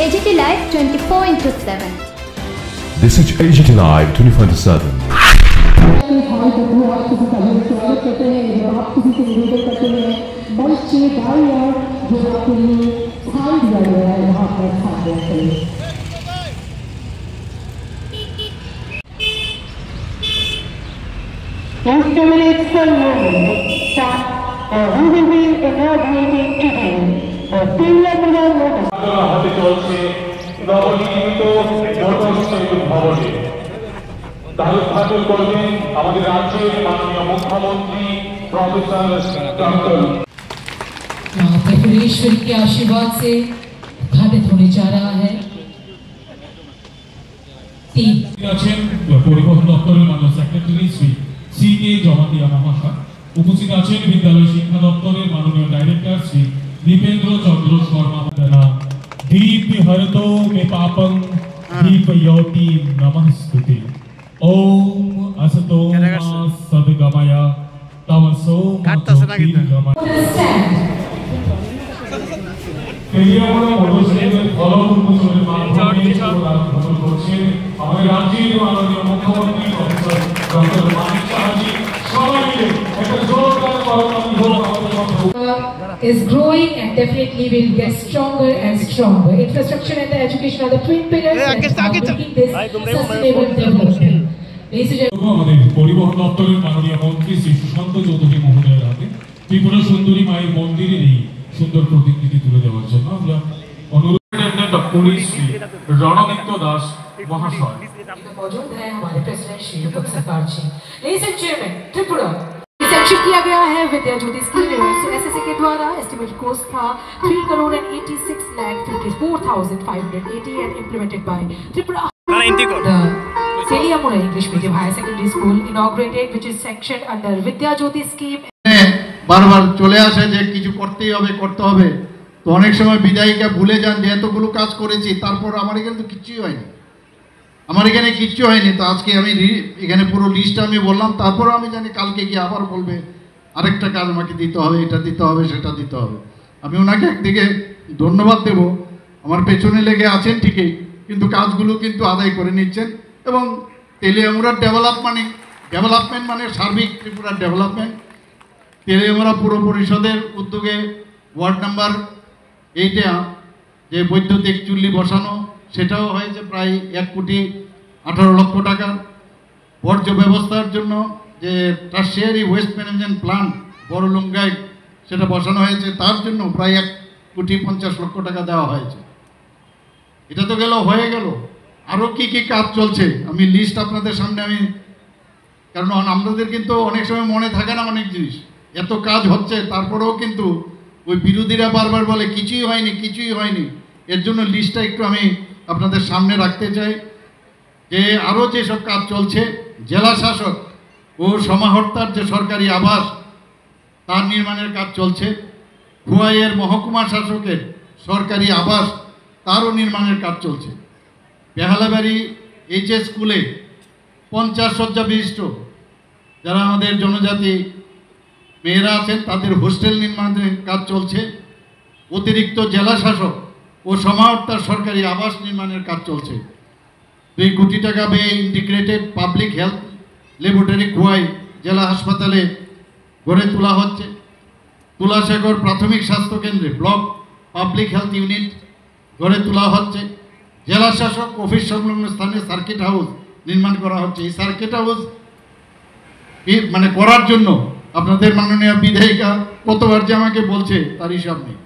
AGT Live 24/7. This is AGT Live 24/7. হাতে চলছে নবনির্মিত মোটরসাইকেল ভবনে তার উদ্ঘাটন করবেন আমাদের রাজ্যের মাননীয় মুখ্যমন্ত্রী প্রফেসর डॉक्टर परमेश्वर के आशीर्वाद से उद्घाटित होने जा रहा है। পরিবহন দপ্তরের মাননীয় secretary Shri C K Jamatia মহাশয়, উপস্থিত আছেন বিদ্যালয় শিক্ষা দপ্তরের মাননীয় ডাইরেক্টর শ্রী दीपेंद्र चंद्र शर्मा। दीप हरतो मे पापं दीपयोति नमस्ते। ओम असतो मा सद्गमय तमसो मा ज्योतिर्गमय। তেলিয়ামুড়া মোটরসাইকেল ফলক উন্মোচনের মাধ্যমে উদ্বোধন করছেন আমাদের রাজ্যের মাননীয় মুখ্যমন্ত্রী প্রফেসর ডক্টর মানিক সাহাজি। সবাই মিলে একটা জোরদার করতালি হোক আমাদের মধ্যে। Is growing and definitely will get stronger and stronger. Infrastructure and the education are the twin pillars that are making this sustainable development. আমাদের পরিবহন দপ্তরের মাননীয় মন্ত্রী শ্রী সুশান্ত চৌধুরী মহোদয়ের হাতে ত্রিপুরা সুন্দরী মায়ের মন্দিরের এই সুন্দর প্রতিকৃতি তুলে দেওয়ার জন্য আমরা অনুরোধ পুলিশ শ্রী রণদীপ্ত দাস মহাশয়। मौजूद है हमारे प्रेसिडेंट श्री दीपक सरकार जी। Ladies and gentlemen, Tripura section किया गया है विद्या ज्योति स्कीम एसएसए के द्वारा। एस्टिमेट कॉस्ट था 3,86,54,580 and implemented by Tripura. The Teliamura English Medium Higher Secondary School inaugurated, which is sanctioned under Vidya Jyoti scheme. বারবার চলে আসে যে কিছু করতেই হবে করতে হবে, তো অনেক সময় বিধায়িকা ভুলে যান যে এতগুলো কাজ করেছি, তারপর আমার এখানে তো কিচ্ছুই হয়নি, তো আজকে আমি এখানে পুরো লিস্টটা আমি বললাম, তারপরও আমি জানি কালকে গিয়ে আবার বলবে আরেকটা কাজ আমাকে দিতে হবে, এটা দিতে হবে, সেটা দিতে হবে। আমি ওনাকে একদিকে ধন্যবাদ দেব, আমার পেছনে লেগে আছেন ঠিকই, কিন্তু কাজগুলো কিন্তু আদায় করে নিচ্ছেন। এবং তেলিয়ামুড়ার ডেভেলপমেন্ট মানে সার্বিক ত্রিপুরার ডেভেলপমেন্ট। তেলিয়ামুড়া পুর পরিষদের উদ্যোগে ওয়ার্ড নাম্বার 8-এ যে বৈদ্যুতিক চুল্লি বসানো, সেটাও হয়েছে প্রায় 1,18,00,000 টাকা। বর্জ্য ব্যবস্থার জন্য যে টারশিয়ারি ওয়েস্ট ম্যানেজমেন্ট প্ল্যান্ট বড়লুঙ্গায় সেটা বসানো হয়েছে, তার জন্য প্রায় 1,50,00,000 টাকা দেওয়া হয়েছে। এটা তো হয়ে গেল, আরও কি কি কাজ চলছে আমি লিস্ট আপনাদের সামনে কারণ আমাদের কিন্তু অনেক সময় মনে থাকে না অনেক জিনিস, এত কাজ হচ্ছে তারপরেও কিন্তু ওই বিরোধীরা বারবার বলে কিছুই হয়নি। এর জন্য লিস্টটা একটু আমি আপনাদের সামনে রাখতে চাই যে আরও যেসব কাজ চলছে, জেলা শাসক ও সমাহর্তার যে সরকারি আবাস তার নির্মাণের কাজ চলছে। খোয়াইয়ের মহকুমা শাসকের সরকারি আবাস তারও নির্মাণের কাজ চলছে। বেহালাবাড়ি এইচএস স্কুলে 50 শয্যা বিশিষ্ট যারা আমাদের জনজাতি মেয়েরা আছেন তাদের হোস্টেল নির্মাণের কাজ চলছে। অতিরিক্ত জেলা শাসক ও সমাহর্তার সরকারি আবাস নির্মাণের কাজ চলছে। 2 কোটি টাকা ব্যয়ে integrated public health laboratory Khowai জেলা হাসপাতালে গড়ে তোলা হচ্ছে। তুলাসাগর প্রাথমিক স্বাস্থ্য কেন্দ্রে ব্লক পাবলিক হেলথ ইউনিট গড়ে তোলা হচ্ছে। জেলা শাসক অফিস সংলগ্ন স্থানে সার্কিট হাউস নির্মাণ করা হচ্ছে। এই সার্কিট হাউস করার জন্য আপনাদের মাননীয় বিধায়িকা কতবার যে আমাকে বলছে তার হিসাব নেই।